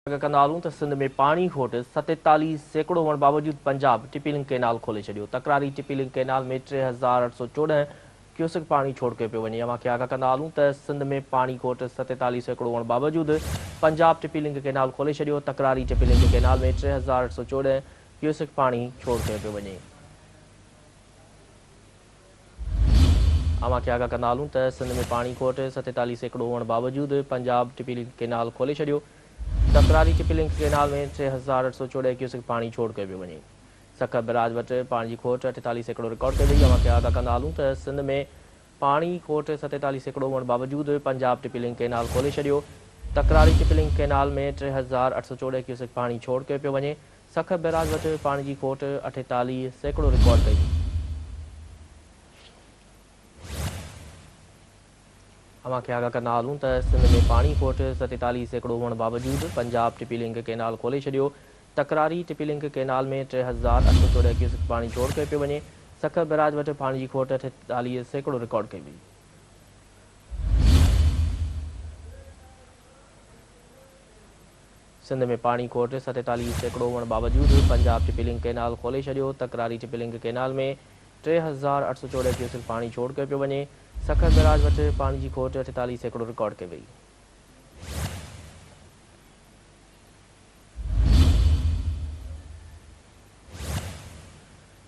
कंदालूं त सिंध में पाणी खोट 47 सैकड़ो हुअण बावजूद पंजाब टिपीलिंग कैनाल खोले छॾियो। तकरारी टिपीलिंग कैनाल में 3814 क्यूसेक पाणी छोड़ कयो पियो वञे। अव्हांखे आगाह कंदा हलूं त सिंध में पाणी खोट 47 सैकड़ो हुअण बावजूद पंजाब टिपीलिंग कैनाल खोले छॾियो। तकरारी टिपीलिंग कैनाल में 3814 क्यूसेक पाणी छोड़ कयो पियो वञे। अव्हांखे आगाह कंदा हलूं त सिंध में पाणी खोट 47 सैकड़ो हुअण बावजूद पंजाब टिपीलिंग कैनाल खोले छॾियो। तकरारी टिपीलिंग कैनाल में 3814 क्यूसेक पाणी छोड़ कयो पियो वञे। सखर बैराज वटि पाणी जी खोट 48 सैकड़ो रिकॉर्ड कई वई। अव्हांखे आगाह कंदा हलूं त सिंध में पाणी खोट 47 सैकड़ो हुअण बावजूद पंजाब टिपीलिंग कैनाल खोले छॾियो। तकरारी टिपीलिंग कैनाल में 3814 क्यूसेक पाणी छोड़ कयो पियो वञे। सखर बैराज वटि पाणी जी खोट 48 सैकड़ो रिकॉर्ड कई। अव्हांखे आगाह कंदा हलूं त सिंध में पाणी खोट 47 सैकड़ो हुअण बावजूद पंजाब टिपीलिंग कैनाल खोले छॾियो। तकरारी टिपीलिंग कैनाल में 3814 क्यूसेक पाणी छोड़ कयो पियो वञे। सखर बैराज वटि पाणी जी खोट 48 सैकड़ो रिकॉर्ड कई वई। सिंध में पाणी खोट 47 सैकड़ो हुअण बावजूद पंजाब टिपीलिंग कैनाल खोले छॾियो। तकरारी टिपीलिंग कैनाल में 3814 क्यूसेक पाणी छोड़ कयो पियो वञे। सखर बैराज वटि पाणी जी खोट 48 सैकड़ो रिकॉर्ड कई वई।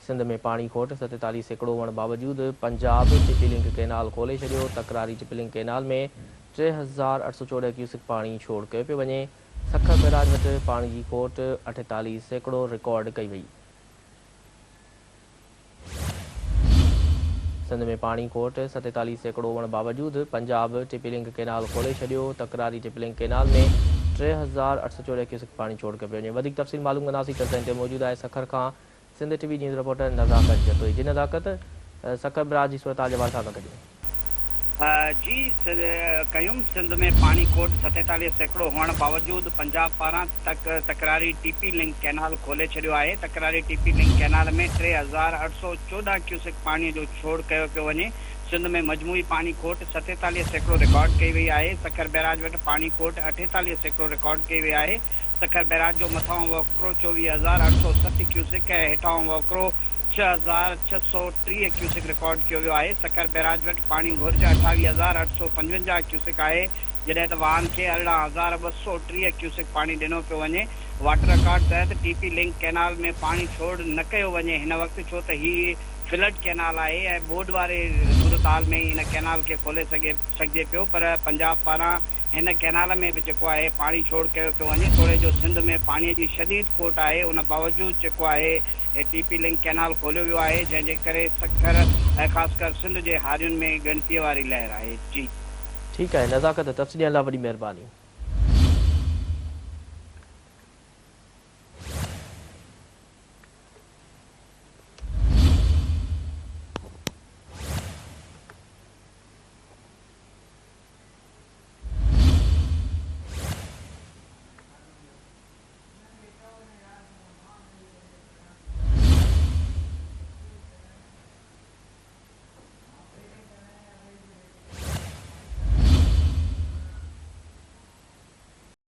सिंध में पाणी खोट 47 सैकड़ो हुअण बावजूद पंजाब टिपीलिंग कैनाल खोले छॾियो। तकरारी टिपीलिंग कैनाल में 3814 क्यूसेक पाणी छोड़ कयो पियो वञे। सखर बैराज वटि पाणी जी खोट 48 सैकड़ो रिकॉर्ड कई वई। सिंध में पाणी खोट 47 सैकड़ो हुअण बावजूद पंजाब टिपीलिंग कैनाल खोले छॾियो। तकरारी टिपीलिंग कैनाल में 3814 क्यूसेक पाणी छोड़ कयो पियो वञे। वधीक तफ़सील मालूम कंदासीं। चर्चा ते मौजूद आहे सखर खां Sindh TV news reporter Nazakat Jatoi. जी नज़ाकत, सखर बैराज जी सूरत हाल जे हवाले सां कजो। जी कयूं सिंध में पानी खोट 47 सैकड़ो हुअण बावजूद पंजाब पारां तकरारी टीपी लिंक कैनाल खोले छॾियो आहे। तकरारी टीपी लिंक कैनाल में 3814 क्यूसेक पानी जो छोड़ कयो पियो वञे। सिंध में मजमूई पानी खोट 47 सैकड़ो रिकॉर्ड कई वई आहे। सखर बैराज वटि पानी खोट 48 सैकड़ो रिकॉर्ड कई वई आहे। सखर बैराज जो मथां वकिरो 24,860 क्यूसेक ऐं हेठां वकिरो 6,630 क्यूसेक रिकॉर्ड कियो वियो आहे। सखर बैराज वटि पाणी घुर्ज 28,855 क्यूसेक आहे, जॾहिं त वाहन खे 18,230 क्यूसेक पाणी ॾिनो पियो वञे। वाटर रिकॉर्ड तहत टीपी लिंक कैनाल में पाणी छोड़ न कयो वञे हिन वक़्तु, छो त हीअ फ्लड कैनाल आहे ऐं बोर्ड वारे सूरत हाल में हिन कैनाल खे खोले सघिजे पियो, पर पंजाब पारां हिन कैनाल में बि जेको आहे पाणी छोड़ कयो पियो वञे। थोरे जो सिंध में पाणीअ जी शदीद खोट आहे, उन बावजूद जेको आहे टीपी लिंक कैनाल खोलियो वियो आहे, जंहिंजे करे सखर ऐं ख़ासि कर सिंध जे हारियुनि में ॻणतीअ वारी लहर आहे। जी ठीकु आहे नज़ाकत, तफ़सील लाइ वॾी महिरबानी।